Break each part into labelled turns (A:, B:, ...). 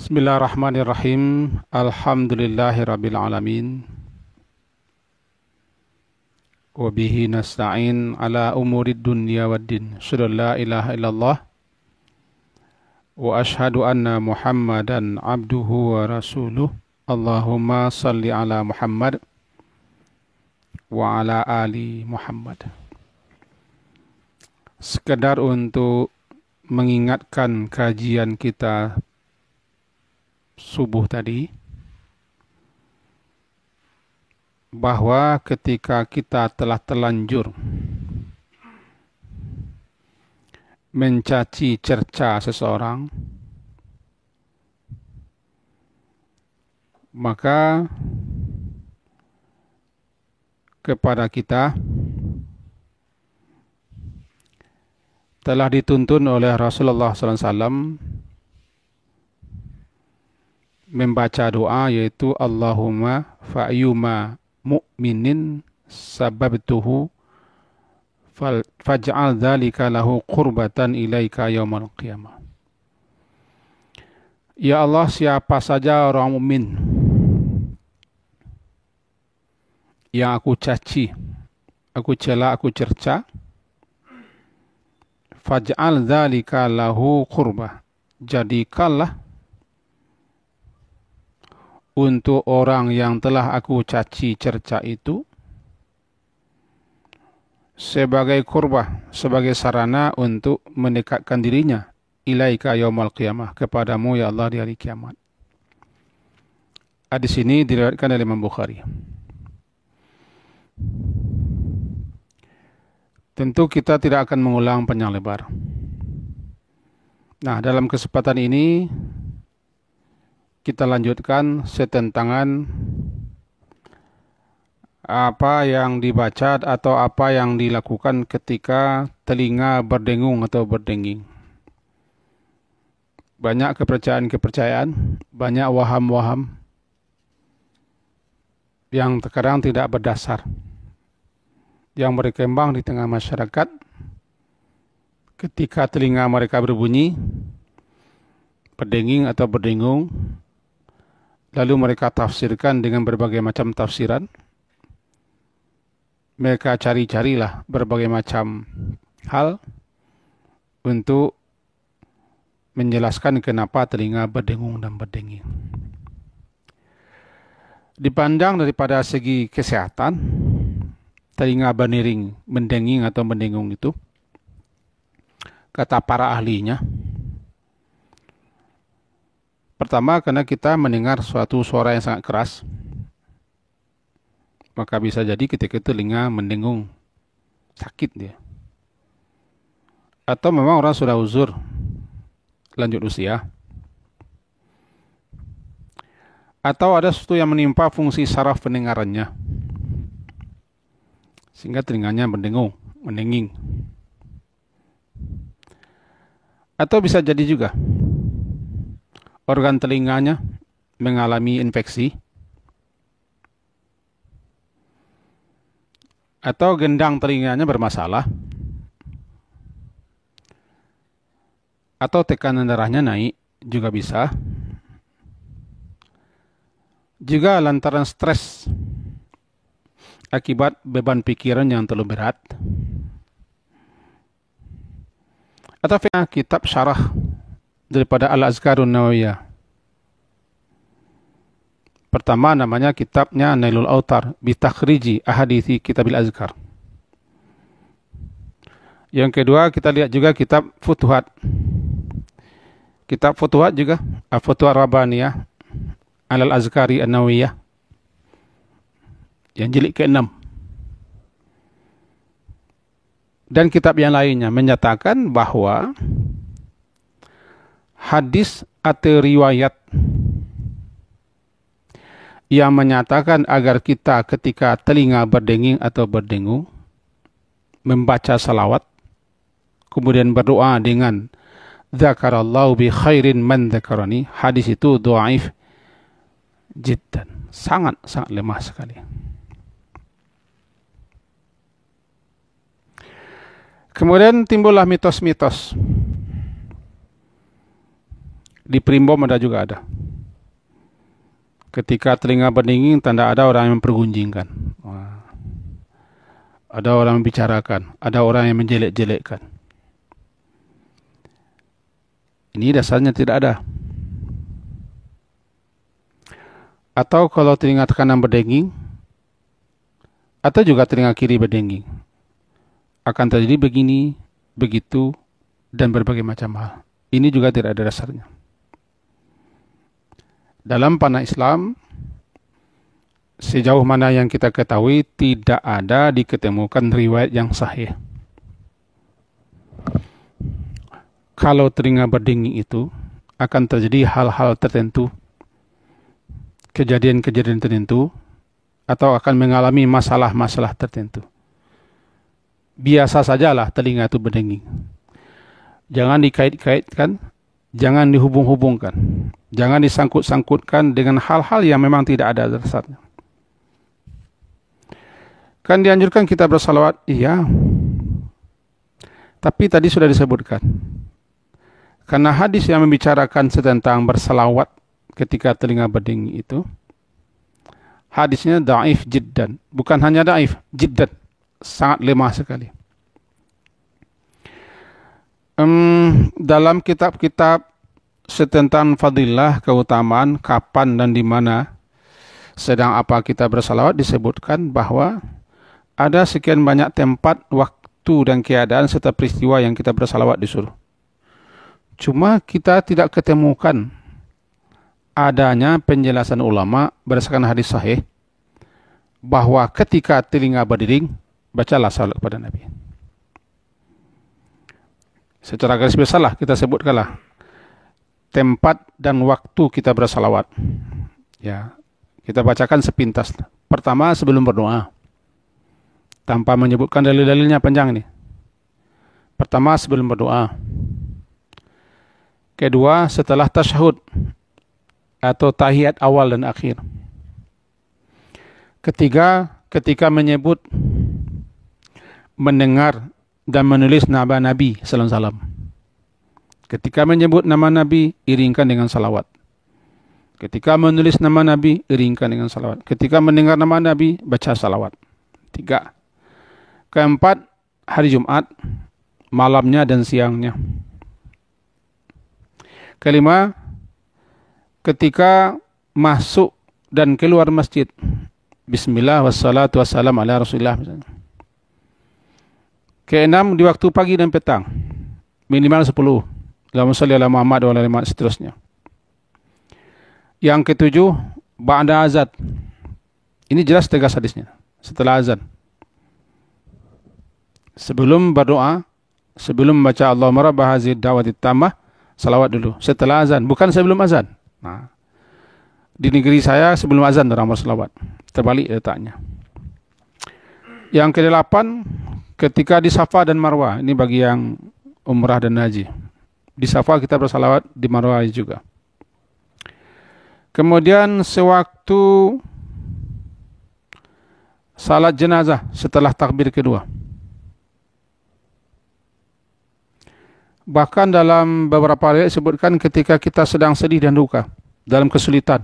A: Bismillahirrahmanirrahim. Alhamdulillahirabbil alamin. Wa bihi nasta'in ala umurid dunya waddin. Asyhadu an la ilaha illallah wa asyhadu anna Muhammadan abduhu wa rasuluh. Allahumma salli ala Muhammad wa ala ali Muhammad. Sekedar untuk mengingatkan kajian kita subuh tadi, bahwa ketika kita telah terlanjur mencaci cerca seseorang, maka kepada kita telah dituntun oleh Rasulullah SAW membaca doa, yaitu Allahumma fa'yuma mu'minin sababtuhu faj'al dzalika lahu qurbatan ilaika yaumal qiyamah. Ya Allah, siapa saja orang mukmin yang aku caci, aku cela, aku cerca, faj'al dzalika lahu qurbah, jadikanlah untuk orang yang telah aku caci cerca itu sebagai kurbah, sebagai sarana untuk mendekatkan dirinya ilaika yaumal qiyamah, kepadamu ya Allah di hari kiamat. Hadis ini diriwayatkan oleh Imam Bukhari. Tentu kita tidak akan mengulang panjang lebar. Nah, dalam kesempatan ini kita lanjutkan setentangan apa yang dibaca atau apa yang dilakukan ketika telinga berdengung atau berdenging. Banyak kepercayaan-kepercayaan, banyak waham-waham yang terkadang tidak berdasar, yang berkembang di tengah masyarakat ketika telinga mereka berbunyi, berdenging atau berdengung. Lalu mereka tafsirkan dengan berbagai macam tafsiran. Mereka cari-carilah berbagai macam hal untuk menjelaskan kenapa telinga berdengung dan berdenging. Dipandang daripada segi kesehatan, telinga bernering, mendenging atau mendengung itu, kata para ahlinya, pertama, karena kita mendengar suatu suara yang sangat keras, maka bisa jadi ketika telinga mendengung, sakit dia. Atau memang orang sudah uzur, lanjut usia. Atau ada sesuatu yang menimpa fungsi saraf pendengarannya, sehingga telinganya mendengung, mendenging. Atau bisa jadi juga organ telinganya mengalami infeksi, atau gendang telinganya bermasalah, atau tekanan darahnya naik, juga bisa. Juga lantaran stres akibat beban pikiran yang terlalu berat. Atau kitab syarah daripada Al-Azkarun Nawawiyah. Pertama namanya kitabnya Nailul Autar bitakhriji ahadithi kitabil azkar. Yang kedua kita lihat juga kitab Futuhat. Kitab Futuhat juga Futuhat Rabbaniyah Alal Azkari An-Nawawiyah yang jilid ke-6. Dan kitab yang lainnya menyatakan bahwa hadis atau riwayat yang menyatakan agar kita ketika telinga berdenging atau berdengung membaca salawat, kemudian berdoa dengan dzakarallahu bi khairin man dzakarani, hadis itu dhaif jiddan, sangat lemah sekali. Kemudian timbullah mitos-mitos. Di Primbom ada juga ada. Ketika telinga berdenging, tanda ada orang yang mempergunjingkan. Ada orang membicarakan, ada orang yang menjelek-jelekkan. Ini dasarnya tidak ada. Atau kalau telinga kanan berdenging, atau juga telinga kiri berdenging, akan terjadi begini, begitu, dan berbagai macam hal. Ini juga tidak ada dasarnya. Dalam pandangan Islam, sejauh mana yang kita ketahui, tidak ada diketemukan riwayat yang sahih. Kalau telinga berdenging itu, akan terjadi hal-hal tertentu, kejadian-kejadian tertentu, atau akan mengalami masalah-masalah tertentu. Biasa sajalah telinga itu berdenging. Jangan dikait-kaitkan, jangan dihubung-hubungkan, jangan disangkut-sangkutkan dengan hal-hal yang memang tidak ada dasarnya. Kan dianjurkan kita bersalawat, iya. Tapi tadi sudah disebutkan. Karena hadis yang membicarakan tentang bersalawat ketika telinga berdenging itu, hadisnya dhaif jiddan. Bukan hanya dhaif, jiddan. Sangat lemah sekali. Dalam kitab-kitab tentang fadilah, keutamaan, kapan dan di mana, sedang apa kita bersalawat, disebutkan bahwa ada sekian banyak tempat, waktu dan keadaan serta peristiwa yang kita bersalawat disuruh. Cuma kita tidak ketemukan adanya penjelasan ulama berdasarkan hadis sahih bahwa ketika telinga berdenging, bacalah salawat kepada Nabi. Secara garis besarlah kita sebutkanlah tempat dan waktu kita bersalawat. Ya, kita bacakan sepintas. Pertama sebelum berdoa, tanpa menyebutkan dalil-dalilnya panjang ini. Pertama sebelum berdoa. Kedua setelah tasyahud atau tahiyat awal dan akhir. Ketiga ketika menyebut, mendengar dan menulis nama Nabi sallallahu alaihi wasallam. Ketika menyebut nama Nabi, iringkan dengan salawat. Ketika menulis nama Nabi, iringkan dengan salawat. Ketika mendengar nama Nabi, baca salawat. 3. Keempat, hari Jumat, malamnya dan siangnya. Kelima, ketika masuk dan keluar masjid, bismillah wassalatu wassalam ala rasulillah. Keenam, di waktu pagi dan petang, minimal 10. Allahumma shalli ala Muhammad wa ala ali Muhammad, seterusnya. Yang ketujuh, ba'da azan. Ini jelas tegas hadisnya. Setelah azan. Sebelum berdoa, sebelum membaca Allahumma rabb hadhihi da'wati tammah, salawat dulu. Setelah azan, bukan sebelum azan. Nah, di negeri saya sebelum azan orang bersalawat. Terbalik letaknya. Yang kedelapan, ketika di Safa dan Marwah. Ini bagi yang umrah dan haji. Di Safa kita bersalawat, di Marwah juga. Kemudian sewaktu salat jenazah setelah takbir kedua. Bahkan dalam beberapa riwayat disebutkan ketika kita sedang sedih dan duka, dalam kesulitan.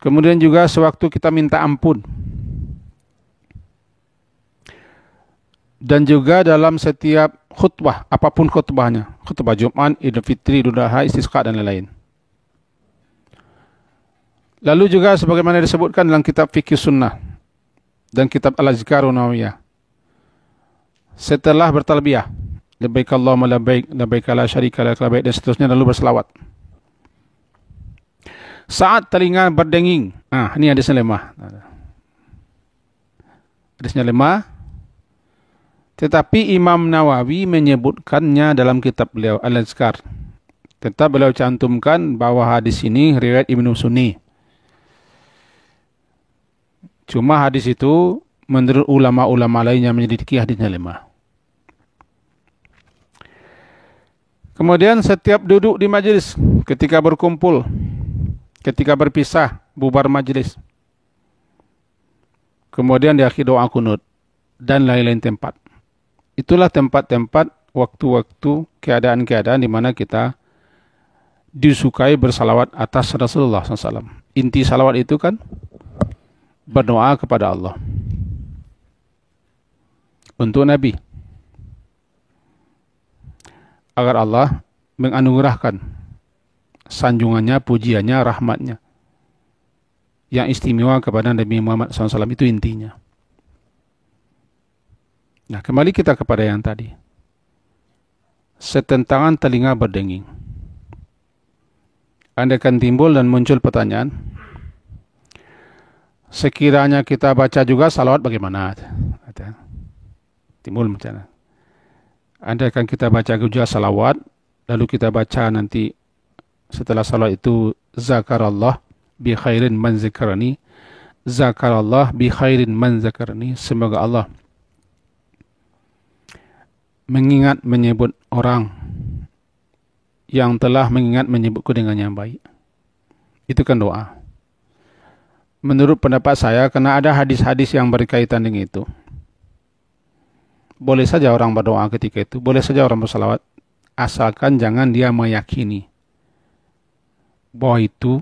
A: Kemudian juga sewaktu kita minta ampun. Dan juga dalam setiap khutbah, apapun khutbahnya. Khutbah Jumat, Idul Fitri, Idul Adha, Istisqa dan lain-lain. Lalu juga sebagaimana disebutkan dalam kitab Fiqh Sunnah dan kitab Al-Azkar Nawawiyah. Setelah bertalbiyah, labbaik Allahumma labbaik, labbaik la syarika lak labbaik, dan seterusnya, lalu berselawat. Saat telinga berdenging, ini hadisnya lemah. Hadisnya lemah, tetapi Imam Nawawi menyebutkannya dalam kitab beliau Al-Azkar. Tetap beliau cantumkan bahwa hadis ini riwayat Ibnu Sunni. Cuma hadis itu menurut ulama-ulama lainnya menyelidiki hadisnya lemah. Kemudian setiap duduk di majelis, ketika berkumpul, ketika berpisah, bubar majelis. Kemudian di akhir doa kunut dan lain-lain tempat. Itulah tempat-tempat, waktu-waktu, keadaan-keadaan di mana kita disukai bersalawat atas Rasulullah SAW. Inti salawat itu kan berdoa kepada Allah untuk Nabi agar Allah menganugerahkan sanjungannya, pujiannya, rahmatnya yang istimewa kepada Nabi Muhammad SAW. Itu intinya. Nah, kembali kita kepada yang tadi. Setentangan telinga berdenging. Andaikan timbul dan muncul pertanyaan, sekiranya kita baca juga salawat bagaimana? Timbul macam. Andaikan kita baca juga salawat, lalu kita baca nanti setelah salawat itu zakarallah bi khairin man zakarani, zakarallah bi khairin man zakarani, semoga Allah mengingat menyebut orang yang telah mengingat menyebutku dengan yang baik. Itu kan doa. Menurut pendapat saya, karena ada hadis-hadis yang berkaitan dengan itu, boleh saja orang berdoa ketika itu, boleh saja orang bersalawat, asalkan jangan dia meyakini bahwa itu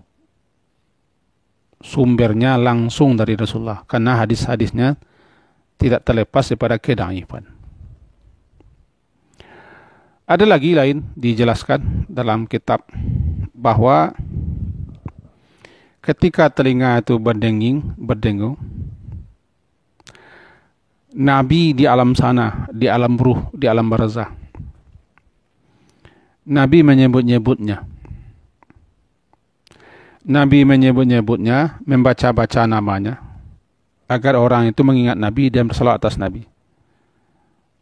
A: sumbernya langsung dari Rasulullah, karena hadis-hadisnya tidak terlepas daripada kedaifan. Ada lagi lain dijelaskan dalam kitab bahwa ketika telinga itu berdengung, Nabi di alam sana, di alam ruh, di alam barzah, Nabi menyebut-nyebutnya. Nabi menyebut-nyebutnya, membaca-baca namanya, agar orang itu mengingat Nabi dan bersalawat atas Nabi.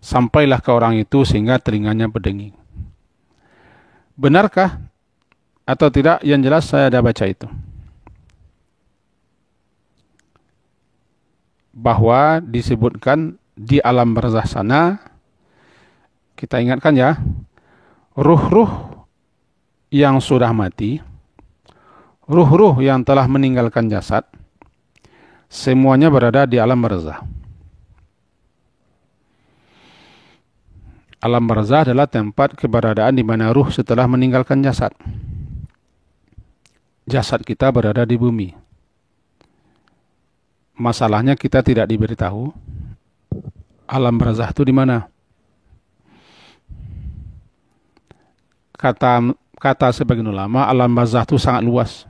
A: Sampailah ke orang itu sehingga telinganya berdenging. Benarkah atau tidak? Yang jelas saya ada baca itu. Bahwa disebutkan di alam barzah sana, kita ingatkan ya, ruh-ruh yang sudah mati, ruh-ruh yang telah meninggalkan jasad, semuanya berada di alam barzah. Alam barzah adalah tempat keberadaan di mana ruh setelah meninggalkan jasad. Jasad kita berada di bumi. Masalahnya kita tidak diberitahu alam barzah itu di mana. Kata sebagian ulama, alam barzah itu sangat luas.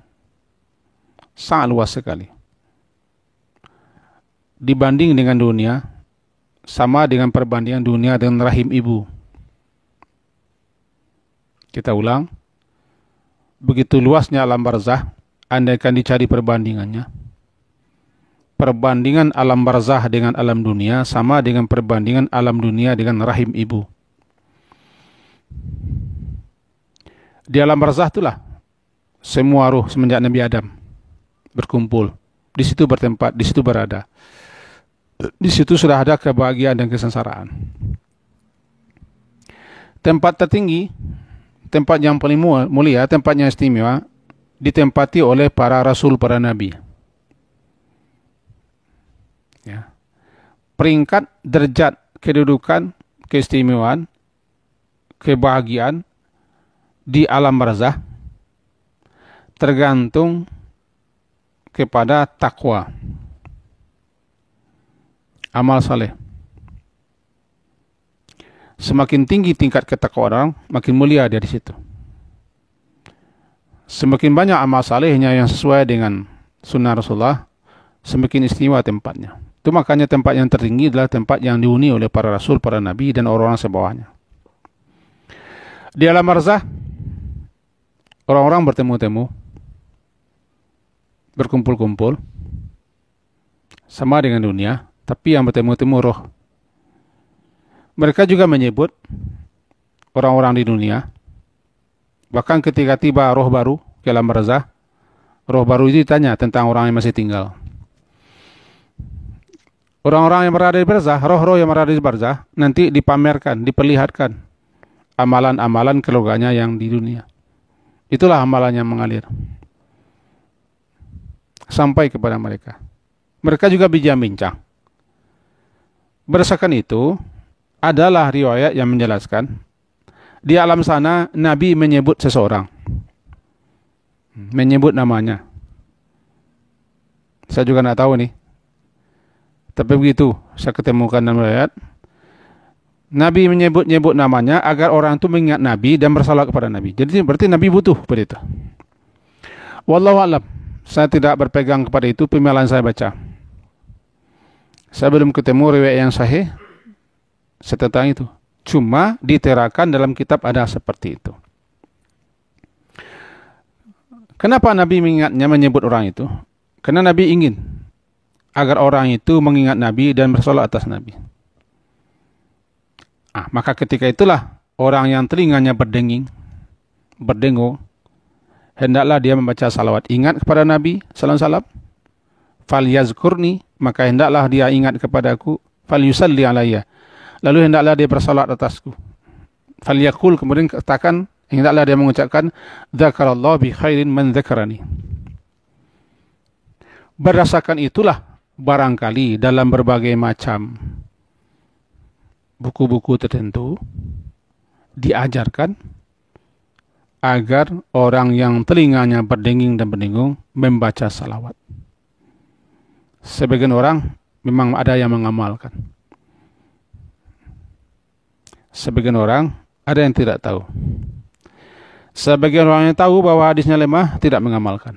A: Sangat luas sekali. Dibanding dengan dunia, sama dengan perbandingan dunia dengan rahim ibu. Kita ulang. Begitu luasnya alam barzah, andaikan dicari perbandingannya. Perbandingan alam barzah dengan alam dunia sama dengan perbandingan alam dunia dengan rahim ibu. Di alam barzah itulah semua ruh semenjak Nabi Adam berkumpul. Di situ bertempat, di situ berada. Di situ sudah ada kebahagiaan dan kesengsaraan. Tempat tertinggi, tempat yang paling mulia, tempat yang istimewa, ditempati oleh para rasul, para nabi. Ya. Peringkat, derajat, kedudukan, keistimewaan, kebahagiaan di alam barzah tergantung kepada takwa, amal saleh. Semakin tinggi tingkat ketakwaan orang, makin mulia dia di situ. Semakin banyak amal salehnya yang sesuai dengan sunnah Rasulullah, semakin istimewa tempatnya. Itu makanya tempat yang tertinggi adalah tempat yang dihuni oleh para rasul, para nabi, dan orang-orang sebawahnya. Di alam barzah, orang-orang bertemu-temu, berkumpul-kumpul, sama dengan dunia, tapi yang bertemu-temu roh. Mereka juga menyebut orang-orang di dunia, bahkan ketika tiba roh baru ke alam barzah, roh baru itu ditanya tentang orang yang masih tinggal. Orang-orang yang berada di barzah, roh-roh yang berada di barzah, nanti dipamerkan, diperlihatkan amalan-amalan keluarganya yang di dunia. Itulah amalan yang mengalir sampai kepada mereka. Mereka juga bincang-bincang. Berdasarkan itu, adalah riwayat yang menjelaskan di alam sana Nabi menyebut seseorang. menyebut namanya. Saya juga tidak tahu nih. Tapi begitu, saya ketemukan dalam riwayat. Nabi menyebut-nyebut namanya agar orang itu mengingat Nabi dan bersalawat kepada Nabi. Jadi berarti Nabi butuh pada itu. Wallahu a'lam. Saya tidak berpegang kepada itu, pemahaman saya baca. Saya belum ketemu riwayat yang sahih tentang itu. Cuma diterakan dalam kitab ada seperti itu. Kenapa Nabi mengingatnya menyebut orang itu? Karena Nabi ingin agar orang itu mengingat Nabi dan bersolat atas Nabi. Maka ketika itulah orang yang telinganya berdengung, hendaklah dia membaca salawat. Ingat kepada Nabi salam-salam. Falyazkurni, maka hendaklah dia ingat kepadaku. Falyusalli alayya, lalu hendaklah dia bersalat atasku. Falyaqul, kemudian katakan, hendaklah dia mengucapkan, dzakarallahu bi khairin man dzakarani. Berdasarkan itulah barangkali dalam berbagai macam buku-buku tertentu diajarkan agar orang yang telinganya berdenging dan berdengung membaca salawat. Sebagian orang memang ada yang mengamalkan. Sebagian orang ada yang tidak tahu. Sebagian orang yang tahu bahwa hadisnya lemah tidak mengamalkan.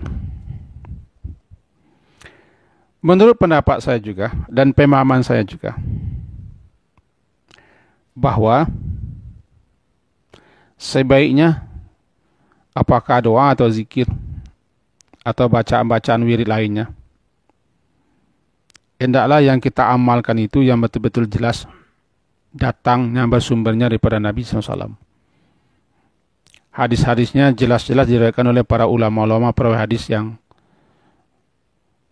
A: Menurut pendapat saya juga dan pemahaman saya juga, bahwa sebaiknya apakah doa atau zikir atau bacaan-bacaan wirid lainnya, hendaklah yang kita amalkan itu yang betul-betul jelas datangnya bersumbernya daripada Nabi SAW. Hadis-hadisnya jelas-jelas diriwayatkan oleh para ulama-ulama perawi hadis yang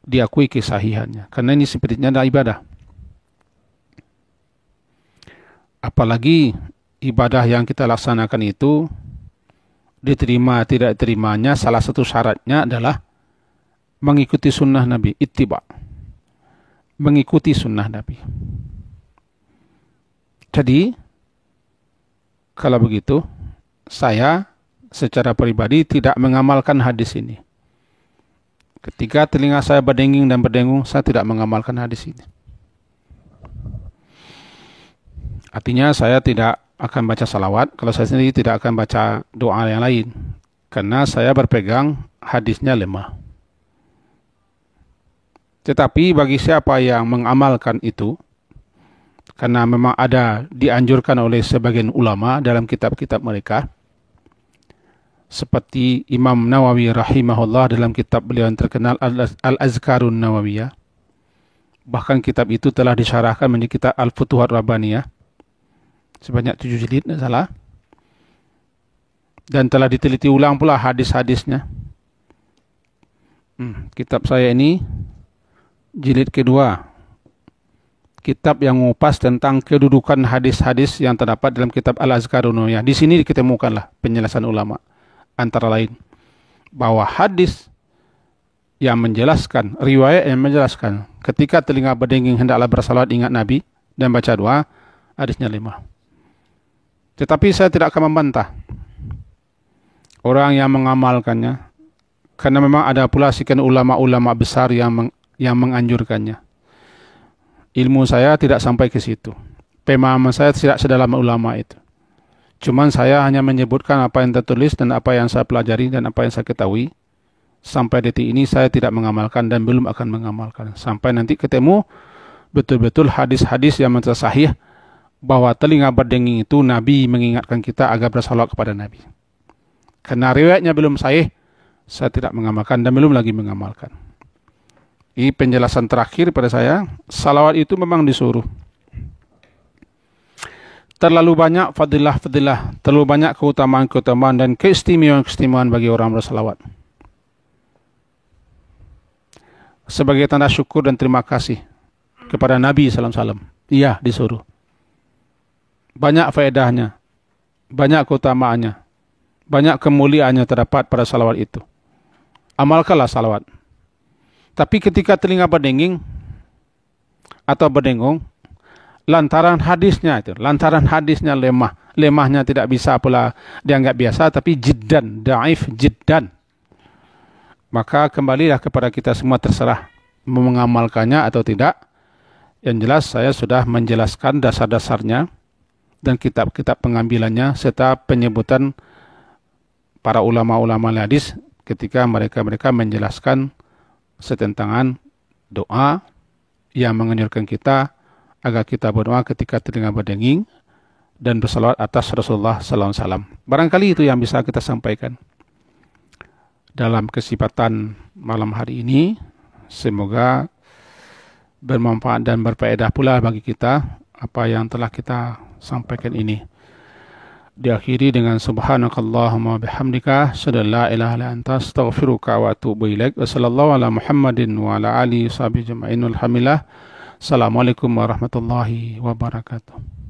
A: diakui kesahihannya. Karena ini sepertinya adalah ibadah. Apalagi ibadah yang kita laksanakan itu diterima tidak terimanya salah satu syaratnya adalah mengikuti sunnah Nabi, ittiba, mengikuti sunnah Nabi. Jadi kalau begitu saya secara pribadi tidak mengamalkan hadis ini. Ketika telinga saya berdenging dan berdengung, saya tidak mengamalkan hadis ini. Artinya saya tidak akan baca salawat, kalau saya sendiri tidak akan baca doa yang lain. Karena saya berpegang hadisnya lemah. Tetapi bagi siapa yang mengamalkan itu, karena memang ada dianjurkan oleh sebagian ulama dalam kitab-kitab mereka, seperti Imam Nawawi rahimahullah dalam kitab beliau yang terkenal Al-Azkarun Nawawiyah. Bahkan kitab itu telah disyarahkan menjadi kitab Al-Futuhat Rabbaniyah. Sebanyak 7 jilid, tidak salah. Dan telah diteliti ulang pula hadis-hadisnya. Kitab saya ini jilid kedua. Kitab yang mengupas tentang kedudukan hadis-hadis yang terdapat dalam kitab Al-Azkarun Nawawiyah. Di sini diketemukanlah penjelasan ulama. Antara lain, bahwa hadis yang menjelaskan, riwayat yang menjelaskan, ketika telinga berdenging hendaklah bersalawat ingat Nabi dan baca doa, hadisnya lemah. Tetapi saya tidak akan membantah orang yang mengamalkannya, karena memang ada pula sekian ulama-ulama besar yang menganjurkannya. Ilmu saya tidak sampai ke situ. Pemahaman saya tidak sedalam ulama itu. Cuman saya hanya menyebutkan apa yang tertulis dan apa yang saya pelajari dan apa yang saya ketahui. Sampai detik ini saya tidak mengamalkan dan belum akan mengamalkan. Sampai nanti ketemu betul-betul hadis-hadis yang sahih bahwa telinga berdenging itu Nabi mengingatkan kita agar bersalawat kepada Nabi. Karena riwayatnya belum sahih, saya tidak mengamalkan dan belum lagi mengamalkan. Ini penjelasan terakhir pada saya, salawat itu memang disuruh. Terlalu banyak fadilah-fadilah, terlalu banyak keutamaan-keutamaan dan keistimewaan-keistimewaan bagi orang bersalawat. Sebagai tanda syukur dan terima kasih kepada Nabi SAW. Iya, disuruh. Banyak faedahnya, banyak keutamaannya, banyak kemuliaannya terdapat pada salawat itu. Amalkanlah salawat. Tapi ketika telinga berdenging atau berdengung, lantaran hadisnya lemahnya tidak bisa pula dianggap biasa, tapi jiddan, daif jiddan. Maka kembalilah kepada kita semua, terserah mau mengamalkannya atau tidak. Yang jelas saya sudah menjelaskan dasar-dasarnya dan kitab-kitab pengambilannya serta penyebutan para ulama-ulama hadis ketika mereka menjelaskan setentangan doa yang menganjurkan kita agar kita berdoa ketika telinga berdenging dan bersalawat atas Rasulullah sallallahu alaihi wasallam. Barangkali itu yang bisa kita sampaikan dalam kesempatan malam hari ini. Semoga bermanfaat dan berfaedah pula bagi kita apa yang telah kita sampaikan ini. Diakhiri dengan subhanakallahumma bihamdika asyhadu an la ilaha illa anta astaghfiruka wa atubu ilaik. Wassallallahu ala Muhammadin wa ala alihi washabihi ajma'in. Alhamdulillah. Assalamualaikum warahmatullahi wabarakatuh.